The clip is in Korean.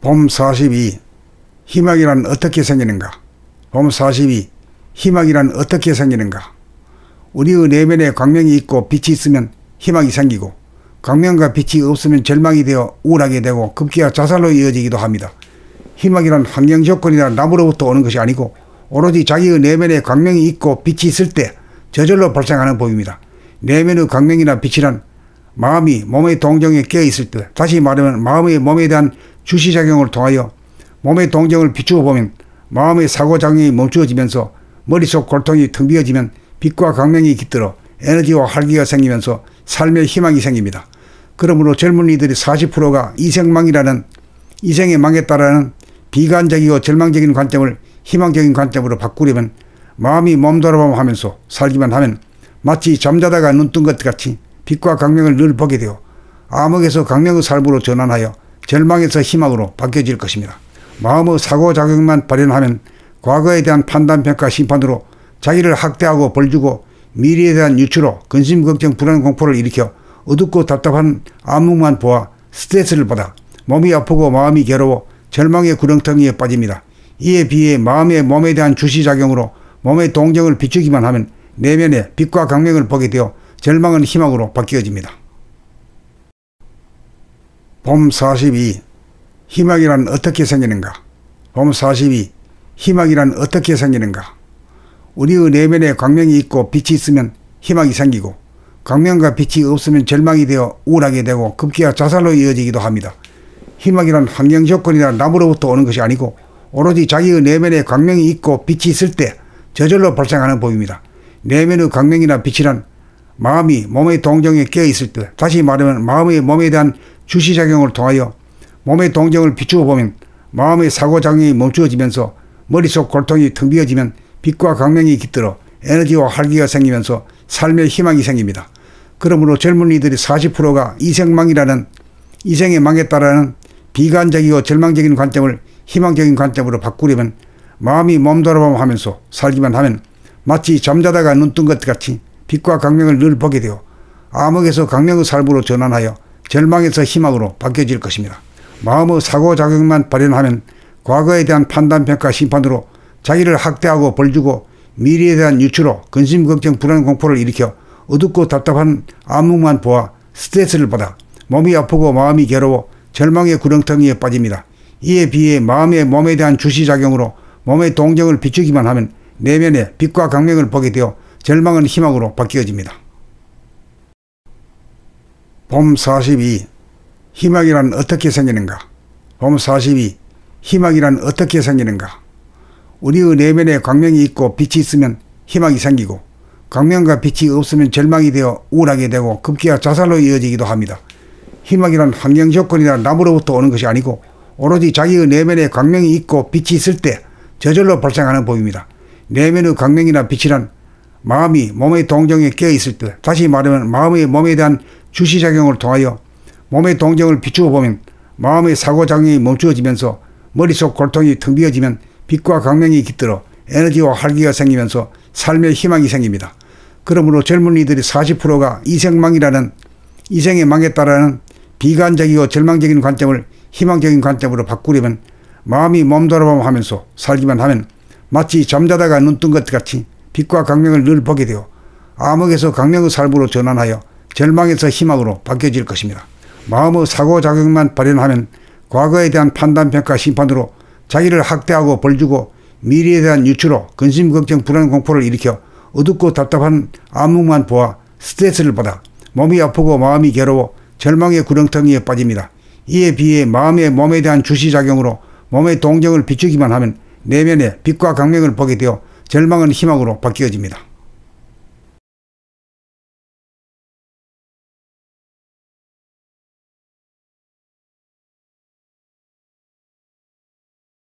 봄 42. 희망이란 어떻게 생기는가? 봄 42. 희망이란 어떻게 생기는가? 우리의 내면에 광명이 있고 빛이 있으면 희망이 생기고, 광명과 빛이 없으면 절망이 되어 우울하게 되고 급기야 자살로 이어지기도 합니다. 희망이란 환경 조건이나 남으로부터 오는 것이 아니고 오로지 자기의 내면에 광명이 있고 빛이 있을 때 저절로 발생하는 법입니다. 내면의 광명이나 빛이란 마음이 몸의 동정에 깨어 있을 때, 다시 말하면 마음의 몸에 대한 주시작용을 통하여 몸의 동정을 비추어 보면 마음의 사고작용이 멈추어지면서 머릿속 골통이 텅 비어지면 빛과 광명이 깃들어 에너지와 활기가 생기면서 삶의 희망이 생깁니다. 그러므로 젊은이들이 40%가 이생망이라는, 이생의 망했다라는 비관적이고 절망적인 관점을 희망적인 관점으로 바꾸려면 마음이 몸돌아봄 하면서 살기만 하면 마치 잠자다가 눈 뜬 것 같이 빛과 광명을 늘 보게 되어 암흑에서 광명의 삶으로 전환하여 절망에서 희망으로 바뀌어질 것입니다. 마음의 사고작용만 발현하면 과거에 대한 판단평가 심판으로 자기를 학대하고 벌주고 미래에 대한 유추로 근심, 걱정, 불안, 공포를 일으켜 어둡고 답답한 암흑만 보아 스트레스를 받아 몸이 아프고 마음이 괴로워 절망의 구렁텅이에 빠집니다. 이에 비해 마음의 몸에 대한 주시작용으로 몸의 동정을 비추기만 하면 내면에 빛과 광명을 보게 되어 절망은 희망으로 바뀌어집니다. 봄 42. 희망이란 어떻게 생기는가? 봄 42. 희망이란 어떻게 생기는가? 우리의 내면에 광명이 있고 빛이 있으면 희망이 생기고, 광명과 빛이 없으면 절망이 되어 우울하게 되고 급기야 자살로 이어지기도 합니다. 희망이란 환경 조건이나 남으로부터 오는 것이 아니고 오로지 자기의 내면에 광명이 있고 빛이 있을 때 저절로 발생하는 법입니다. 내면의 광명이나 빛이란 마음이 몸의 동정에 깨어 있을 때, 다시 말하면 마음의 몸에 대한 주시작용을 통하여 몸의 동정을 비추어 보면 마음의 사고작용이 멈추어지면서 머릿속 골통이 텅 비어지면 빛과 광명이 깃들어 에너지와 활기가 생기면서 삶의 희망이 생깁니다. 그러므로 젊은이들이 40%가 이생망이라는, 이생에 망했다라는 비관적이고 절망적인 관점을 희망적인 관점으로 바꾸려면 마음이 몸돌아봄 하면서 살기만 하면 마치 잠자다가 눈 뜬 것 같이 빛과 광명을 늘 보게 되어 암흑에서 광명의 삶으로 전환하여 절망에서 희망으로 바뀌어질 것입니다. 마음의 사고작용만 발현하면 과거에 대한 판단평가 심판으로 자기를 학대하고 벌주고 미래에 대한 유추로 근심, 걱정, 불안, 공포를 일으켜 어둡고 답답한 암흑만 보아 스트레스를 받아 몸이 아프고 마음이 괴로워 절망의 구렁텅이에 빠집니다. 이에 비해 마음의 몸에 대한 주시작용으로 몸의 동정을 비추기만 하면 내면에 빛과 광명을 보게 되어 절망은 희망으로 바뀌어집니다. 봄 42. 희망이란 어떻게 생기는가? 봄 42. 희망이란 어떻게 생기는가? 우리의 내면에 광명이 있고 빛이 있으면 희망이 생기고, 광명과 빛이 없으면 절망이 되어 우울하게 되고 급기야 자살로 이어지기도 합니다. 희망이란 환경 조건이나 남으로부터 오는 것이 아니고 오로지 자기의 내면에 광명이 있고 빛이 있을 때 저절로 발생하는 법입니다. 내면의 광명이나 빛이란 마음이 몸의 동정에 깨어 있을 때, 다시 말하면 마음의 몸에 대한 주시작용을 통하여 몸의 동정을 비추어 보면 마음의 사고작용이 멈추어지면서 머릿속 골통이 텅 비어지면 빛과 광명이 깃들어 에너지와 활기가 생기면서 삶의 희망이 생깁니다. 그러므로 젊은이들이 40%가 이생망이라는, 이생에 망했다라는 비관적이고 절망적인 관점을 희망적인 관점으로 바꾸려면 마음이 몸돌아봄 하면서 살기만 하면 마치 잠자다가 눈 뜬 것 같이 빛과 광명을 늘 보게 되어 암흑에서 광명의 삶으로 전환하여 절망에서 희망으로 바뀌어질 것입니다. 마음의 사고작용만 발현하면 과거에 대한 판단평가 심판으로 자기를 학대하고 벌주고 미래에 대한 유추로 근심, 걱정, 불안, 공포를 일으켜 어둡고 답답한 암흑만 보아 스트레스를 받아 몸이 아프고 마음이 괴로워 절망의 구렁텅이에 빠집니다. 이에 비해 마음의 몸에 대한 주시작용으로 몸의 동정을 비추기만 하면 내면에 빛과 광명을 보게 되어 절망은 희망으로 바뀌어집니다.